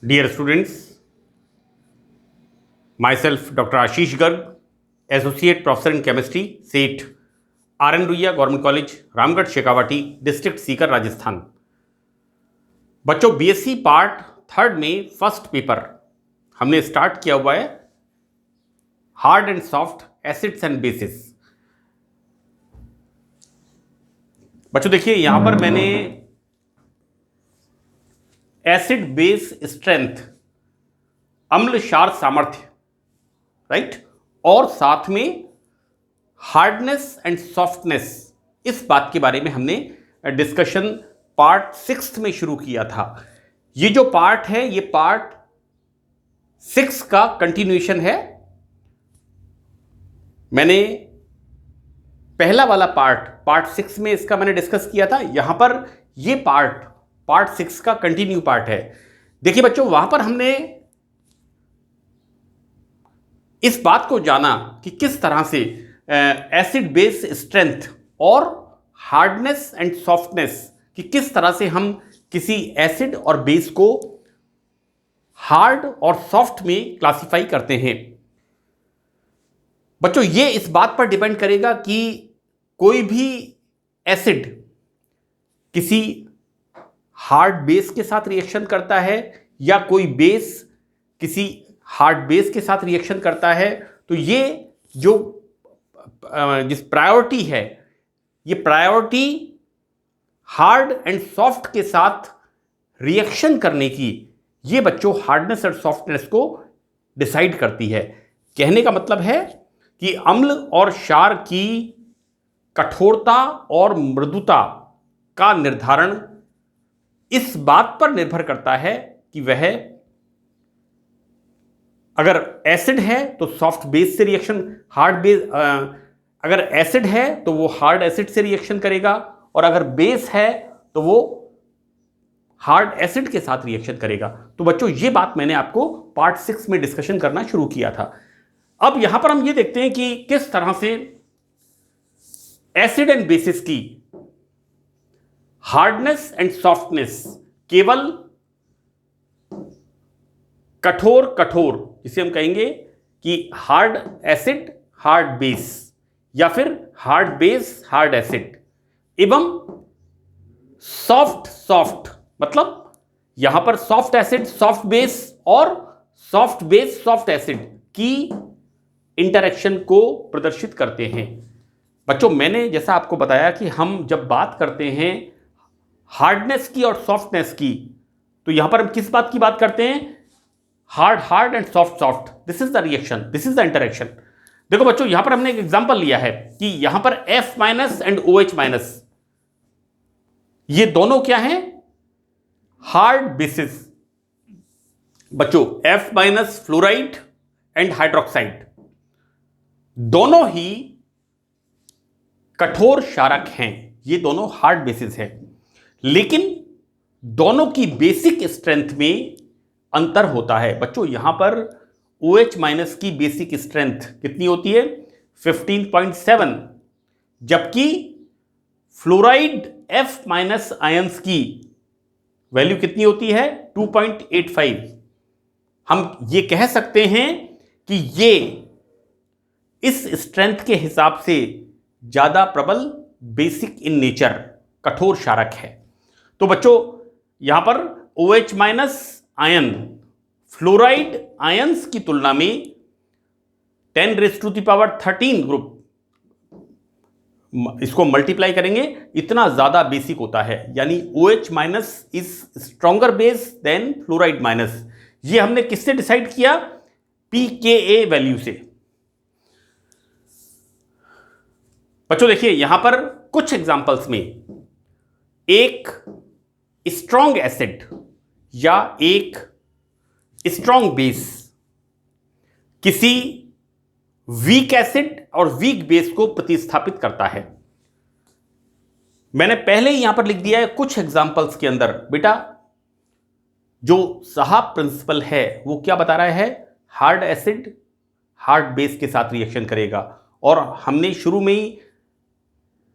Dear students, myself Dr. Ashish Garg, Associate Professor in Chemistry, SET, RN Ruia government college, Ramgarh Shekhawati, district Sikar, Rajasthan. बच्चों, BSc part third में first paper हमने start किया हुआ है, hard and soft acids and bases. बच्चों देखिए, यहां पर मैंने एसिड बेस स्ट्रेंथ, अम्ल क्षार सामर्थ्य, राइट, और साथ में हार्डनेस एंड सॉफ्टनेस, इस बात के बारे में हमने डिस्कशन पार्ट 6 में शुरू किया था। ये जो पार्ट है, ये पार्ट 6 का कंटिन्यूएशन है। मैंने पहला वाला पार्ट 6 में इसका मैंने डिस्कस किया था। यहां पर ये पार्ट 6 का कंटिन्यू पार्ट है। देखिए बच्चों, वहां पर हमने इस बात को जाना कि किस तरह से एसिड बेस स्ट्रेंथ और हार्डनेस एंड सॉफ्टनेस, कि किस तरह से हम किसी एसिड और बेस को हार्ड और सॉफ्ट में क्लासिफाई करते हैं। बच्चों, ये इस बात पर डिपेंड करेगा कि कोई भी एसिड किसी हार्ड बेस के साथ रिएक्शन करता है या कोई बेस किसी हार्ड बेस के साथ रिएक्शन करता है, तो ये जो जिस प्रायोरिटी है, ये प्रायोरिटी हार्ड एंड सॉफ्ट के साथ रिएक्शन करने की, ये बच्चों हार्डनेस और सॉफ्टनेस को डिसाइड करती है। कहने का मतलब है कि अम्ल और क्षार की कठोरता और मृदुता का निर्धारण इस बात पर निर्भर करता है कि वह अगर एसिड है तो सॉफ्ट बेस से रिएक्शन, हार्ड बेस, अगर एसिड है तो वो हार्ड एसिड से रिएक्शन करेगा, और अगर बेस है तो वो हार्ड एसिड के साथ रिएक्शन करेगा। तो बच्चों, ये बात मैंने आपको पार्ट 6 में डिस्कशन करना शुरू किया था। अब यहां पर हम ये देखते हैं कि किस तरह से एसिड एंड बेसिस की हार्डनेस एंड सॉफ्टनेस केवल कठोर, जिसे हम कहेंगे कि हार्ड एसिड हार्ड बेस, या फिर हार्ड बेस हार्ड एसिड, एवं सॉफ्ट, मतलब यहां पर सॉफ्ट एसिड सॉफ्ट बेस और सॉफ्ट बेस सॉफ्ट एसिड की इंटरेक्शन को प्रदर्शित करते हैं। बच्चों, मैंने जैसा आपको बताया कि हम जब बात करते हैं हार्डनेस की और सॉफ्टनेस की, तो यहां पर हम किस बात की बात करते हैं? Hard and soft. This is the reaction, this is the interaction. देखो बच्चों, यहां पर हमने एक एग्जांपल लिया है कि यहां पर F- एंड OH-, ये दोनों क्या हैं? Hard basis. बच्चों, F- फ्लोराइड एंड हाइड्रोक्साइड दोनों ही कठोर क्षारक हैं। ये दोनों हार्ड बेसिस हैं, लेकिन दोनों की बेसिक स्ट्रेंथ में अंतर होता है। बच्चों, यहां पर OH- की बेसिक स्ट्रेंथ कितनी होती है? 15.7, जबकि फ्लोराइड F- आयंस की वैल्यू कितनी होती है? 2.85। हम ये कह सकते हैं कि ये इस स्ट्रेंथ के हिसाब से ज्यादा प्रबल, बेसिक इन नेचर, कठोर क्षारक है। तो बच्चों, यहां पर OH- आयन फ्लोराइड आयंस की तुलना में 10⁻13 ग्रुप, इसको मल्टीप्लाई करेंगे, इतना ज्यादा बेसिक होता है। यानी OH- is stronger base than fluoride minus. ये हमने किससे डिसाइड किया? pKa वैल्यू से। बच्चों देखिए, यहां पर कुछ एग्जांपल्स में एक स्ट्रॉन्ग एसिड या एक स्ट्रॉन्ग बेस किसी वीक एसिड और वीक बेस को प्रतिस्थापित करता है। मैंने पहले ही यहां पर लिख दिया है कुछ एग्जांपल्स के अंदर। बेटा, जो साहब प्रिंसिपल है वो क्या बता रहा है? हार्ड एसिड हार्ड बेस के साथ रिएक्शन करेगा, और हमने शुरू में ही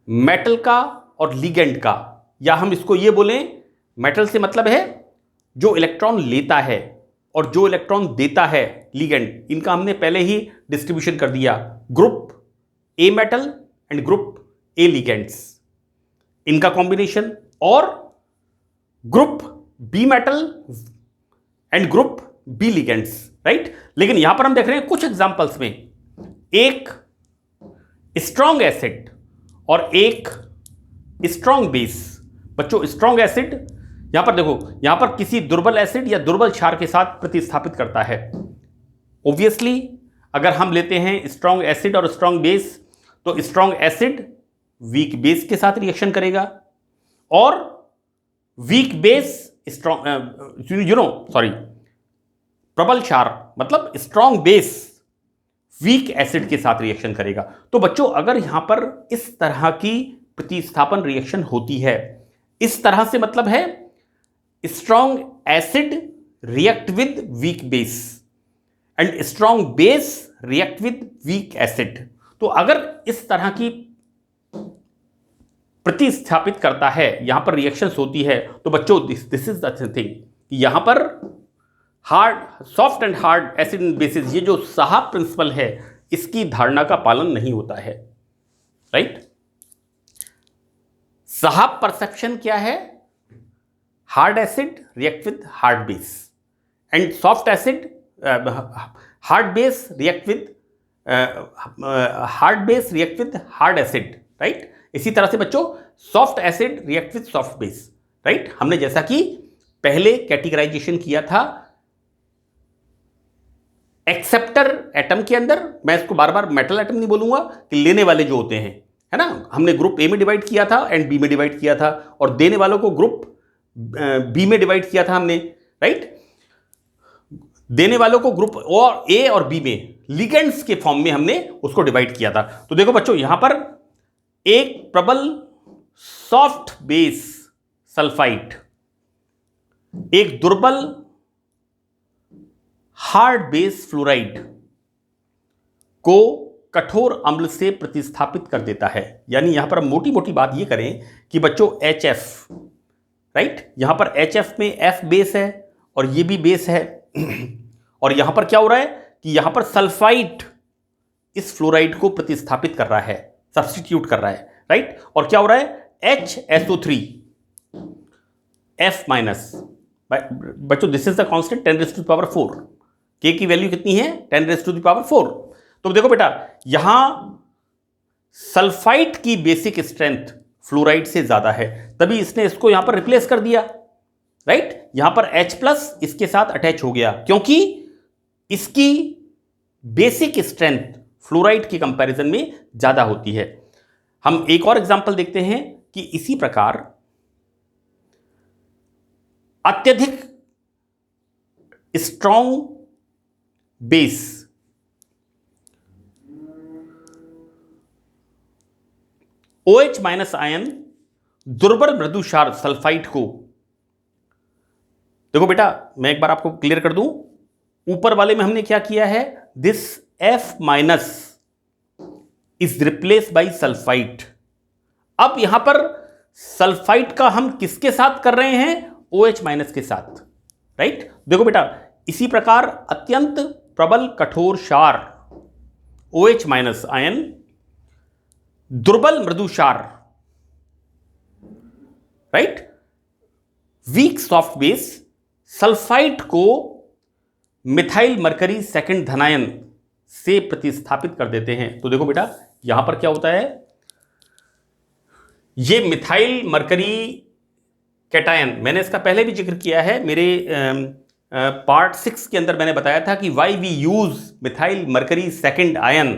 मेटल का और लिगेंड का, या हम इसको ये बोलें, मेटल से मतलब है जो इलेक्ट्रॉन लेता है, और जो इलेक्ट्रॉन देता है लिगेंड, इनका हमने पहले ही डिस्ट्रीब्यूशन कर दिया, group A metal and group A ligands, इनका कॉम्बिनेशन, और group B metal and group B ligands, right. लेकिन यहां पर हम देख रहे हैं कुछ एग्जांपल्स में एक स्ट्रॉन्ग एसिड और एक स्ट्रॉन्ग बेस। बच्चों स्ट्रॉन्ग एसिड यहां पर देखो, यहां पर किसी दुर्बल एसिड या दुर्बल क्षार के साथ प्रतिस्थापित करता है। ऑब्वियसली अगर हम लेते हैं स्ट्रॉन्ग एसिड और स्ट्रॉन्ग बेस, तो स्ट्रॉन्ग एसिड वीक बेस के साथ रिएक्शन करेगा और वीक बेस प्रबल क्षार मतलब स्ट्रॉन्ग बेस वीक एसिड के साथ रिएक्शन करेगा। तो बच्चों अगर यहां पर इस तरह की प्रतिस्थापन रिएक्शन होती है, इस तरह से मतलब है strong acid react with weak base and strong base react with weak acid. तो अगर इस तरह की प्रतिस्थापित करता है, यहां पर रिएक्शंस होती है, तो बच्चों दिस इज द थिंग, यहां पर hard soft and hard acid and bases, ये जो साहब प्रिंसिपल है, इसकी धारणा का पालन नहीं होता है, राइट। साहब परसेप्शन क्या है? Hard acid react with hard base and soft acid, hard base react with hard acid, right. इसी तरह से बच्चों soft acid react with soft base, right. हमने जैसा कि पहले कैटेगराइजेशन किया था एक्सेप्टर एटम के अंदर, मैं इसको बार बार मेटल एटम नहीं बोलूंगा, कि लेने वाले जो होते हैं, है ना, हमने ग्रुप ए में डिवाइड किया था एंड बी में डिवाइड किया था, और देने वालों को ग्रुप बी में डिवाइड किया था हमने, राइट। देने वालों को ग्रुप और ए और बी में लिगेंड्स के फॉर्म में हमने उसको डिवाइड किया था। तो देखो बच्चों यहां पर एक प्रबल सॉफ्ट बेस सल्फाइड, एक दुर्बल हार्ड बेस फ्लोराइड को कठोर अम्ल से प्रतिस्थापित कर देता है। यानी यहां पर हम मोटी मोटी बात यह करें कि बच्चों HF, राइट, यहां पर HF में F बेस है और ये भी बेस है और यहां पर क्या हो रहा है कि यहां पर सल्फाइड इस फ्लोराइड को प्रतिस्थापित कर रहा है, सब्स्टिट्यूट कर रहा है, राइट। और क्या हो रहा है HSO3 F माइनस, बच्चों this is the constant 10⁴। K की वैल्यू कितनी है? 10⁴। तो देखो बेटा यहां सल्फाइड की बेसिक स्ट्रेंथ फ्लोराइड से ज्यादा है, तभी इसने इसको यहां पर रिप्लेस कर दिया, राइट। यहां पर H+ इसके साथ अटैच हो गया क्योंकि इसकी बेसिक स्ट्रेंथ फ्लोराइड के कंपैरिजन में ज्यादा होती है। हम एक और एग्जांपल देखते हैं कि इसी प्रकार अत्यधिक स्ट्रॉन्ग बेस OH- आयन दुर्बल मृदु क्षार सल्फाइड को, देखो बेटा मैं एक बार आपको क्लियर कर दूं, ऊपर वाले में हमने क्या किया है, this F- is replace by sulphide. अब यहां पर सल्फाइड का हम किसके साथ कर रहे हैं? OH- के साथ, राइट। देखो बेटा इसी प्रकार अत्यंत प्रबल कठोर क्षार OH- आयन दुर्बल मृदु क्षार, right, weak soft base sulphide को मिथाइल मरकरी सेकंड धनायन से प्रतिस्थापित कर देते हैं। तो देखो बेटा यहां पर क्या होता है, ये मिथाइल मरकरी कैटायन, मैंने इसका पहले भी जिक्र किया है, मेरे पार्ट 6 के अंदर मैंने बताया था कि why we use methyl mercury second आयन,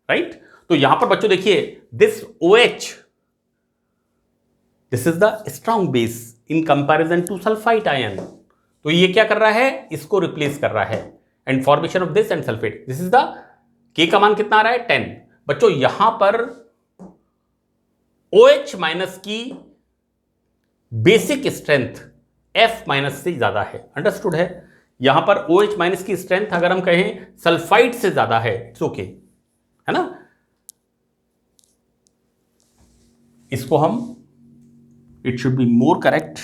राइट। तो यहां पर बच्चों देखिए this OH, this is the strong base in comparison to sulphide आयन। तो ये क्या कर रहा है, इसको रिप्लेस कर रहा है and formation of this and sulphate, this is the K का मान कितना आ रहा है 10। बच्चों यहां पर OH- की बेसिक स्ट्रेंथ F- से ज्यादा है, अंडरस्टूड है। यहां पर OH- की स्ट्रेंथ अगर हम कहें सल्फाइड से ज्यादा है, इट्स ओके, है ना। इसको हम, it should be more correct,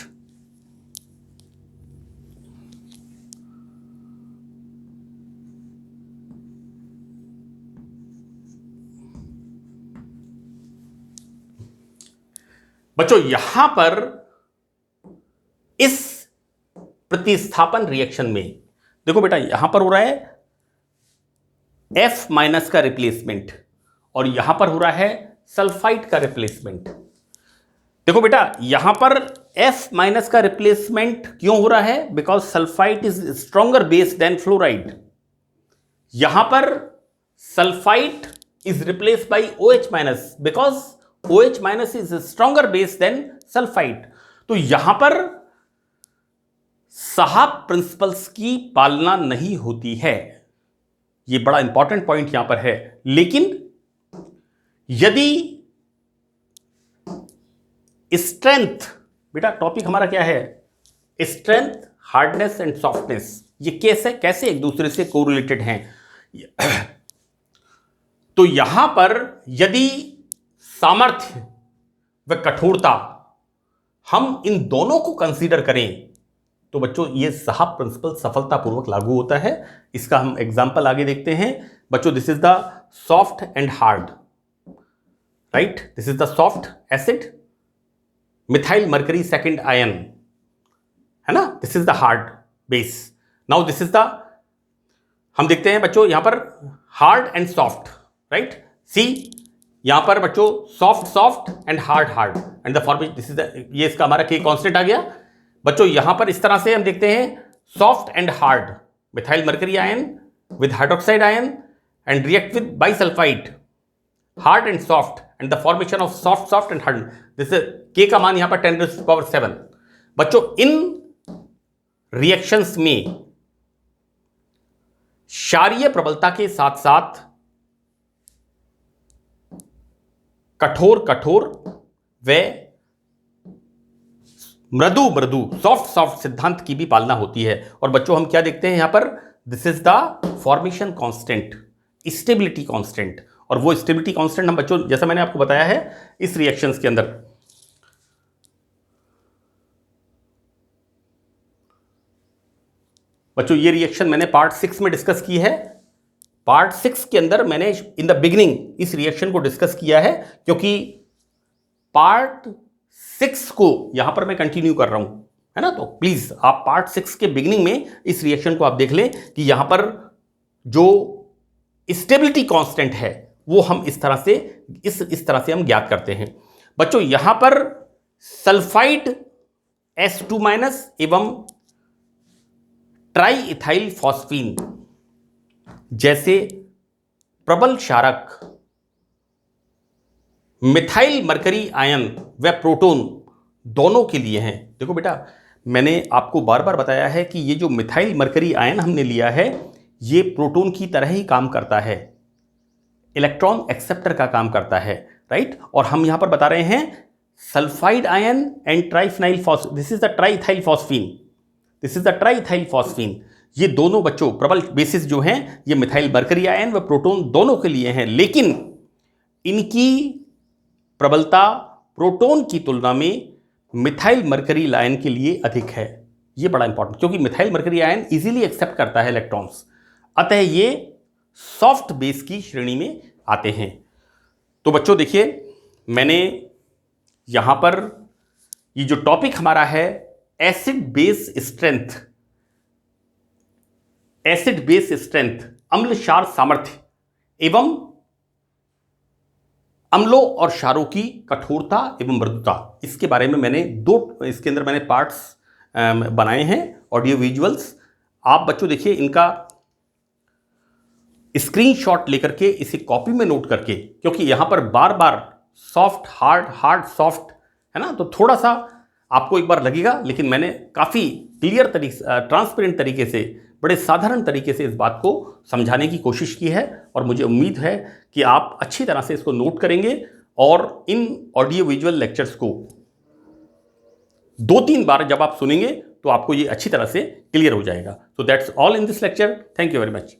बच्चों यहां पर इस प्रतिस्थापन रिएक्शन में देखो बेटा, यहां पर हो रहा है F माइनस का रिप्लेसमेंट और यहां पर हो रहा है सल्फाइड का रिप्लेसमेंट। देखो बेटा, यहां पर F माइनस का रिप्लेसमेंट क्यों हो रहा है? Because sulphide is stronger base than fluoride. यहां पर sulphide is replace by OH minus because OH minus is stronger base than sulphide. तो यहां पर साहब प्रिंसिपल्स की पालना नहीं होती है। यह बड़ा इंपॉर्टेंट पॉइंट यहां पर है। लेकिन यदि स्ट्रेंथ, बेटा टॉपिक हमारा क्या है? स्ट्रेंथ, हार्डनेस एंड सॉफ्टनेस, ये कैसे एक दूसरे से कोरिलेटेड हैं। तो यहां पर यदि सामर्थ्य व कठोरता हम इन दोनों को कंसीडर करें तो बच्चों ये साहब प्रिंसिपल सफलतापूर्वक लागू होता है। इसका हम एग्जांपल आगे देखते हैं। बच्चों this is the soft and hard, right? This is the soft acid methyl mercury second ion, है ना? This is the hard base. Now this is the, हम देखते हैं बच्चों यहां पर हार्ड एंड सॉफ्ट, राइट? सी यहां पर बच्चों soft and hard and the formation, this is the, ये इसका हमारा के कांस्टेंट आ गया। बच्चों यहां पर इस तरह से हम देखते हैं soft and hard methyl mercury ion with hydroxide ion and react with bisulphide, hard and soft and the formation of soft and hard. This के का मान यहां पर 10⁻⁷। बच्चों इन रिएक्शंस में क्षारीय प्रबलता के साथ साथ कठोर व मृदु सॉफ्ट सिद्धांत की भी पालना होती है। और बच्चों हम क्या देखते हैं यहां पर? This is the formation constant, stability constant. और वो स्टेबिलिटी कांस्टेंट हम बच्चों, जैसा मैंने आपको बताया है, इस रिएक्शंस के अंदर बच्चों ये रिएक्शन मैंने पार्ट 6 में डिस्कस की है। पार्ट 6 के अंदर मैंने इन द बिगिनिंग इस रिएक्शन को डिस्कस किया है, क्योंकि पार्ट 6 को यहां पर मैं कंटिन्यू कर रहा हूं, है ना? तो प्लीज आप पार्ट 6 के बिगिनिंग में इस रिएक्शन को आप देख लें कि यहां पर जो स्टेबिलिटी कांस्टेंट है वो हम इस तरह से हम ज्ञात करते हैं। बच्चों यहां पर सल्फाइड S2- एवं ट्राई इथाइल फॉस्फीन जैसे प्रबल क्षारक मिथाइल मर्करी आयन व प्रोटॉन दोनों के लिए हैं। देखो बेटा, मैंने आपको बार बार बताया है कि ये जो मिथाइल मर्करी आयन हमने लिया है ये प्रोटॉन की तरह ही काम करता है, इलेक्ट्रॉन एक्सेप्टर का काम करता है, राइट? और हम यहां पर बता रहे हैं sulphide ion and triphenyl phosphine, this is the triethyl phosphine, this is the triethyl phosphine. ये दोनों बच्चों प्रबल बेसिस जो हैं ये मिथाइल मर्करी आयन व प्रोटॉन दोनों के लिए हैं, लेकिन इनकी प्रबलता प्रोटॉन की तुलना में मिथाइल मर्करी आयन के लिए अधिक है। ये बड़ा इंपॉर्टेंट, क्योंकि मिथाइल मर्करी आयन इजीली एक्सेप्ट करता है इलेक्ट्रॉन्स, अतः ये सॉफ्ट बेस की श्रेणी में आते हैं। तो बच्चों देखिए, मैंने यहां पर ये जो टॉपिक हमारा है एसिड बेस स्ट्रेंथ, अम्ल क्षार सामर्थ्य एवं अम्लों और क्षारों की कठोरता एवं मृदुता, इसके बारे में मैंने इसके अंदर मैंने पार्ट्स बनाए हैं, ऑडियो विजुअल्स। आप बच्चों देखिए इनका स्क्रीनशॉट लेकर के इसे कॉपी में नोट करके, क्योंकि यहां पर बार बार सॉफ्ट हार्ड सॉफ्ट है ना, तो थोड़ा सा आपको एक बार लगेगा, लेकिन मैंने काफ़ी क्लियर ट्रांसपेरेंट तरीके से, बड़े साधारण तरीके से इस बात को समझाने की कोशिश की है। और मुझे उम्मीद है कि आप अच्छी तरह से इसको नोट करेंगे और इन ऑडियो विजुअल लेक्चर्स को 2-3 बार जब आप सुनेंगे तो आपको ये अच्छी तरह से क्लियर हो जाएगा। So that's all in this lecture. Thank you very much.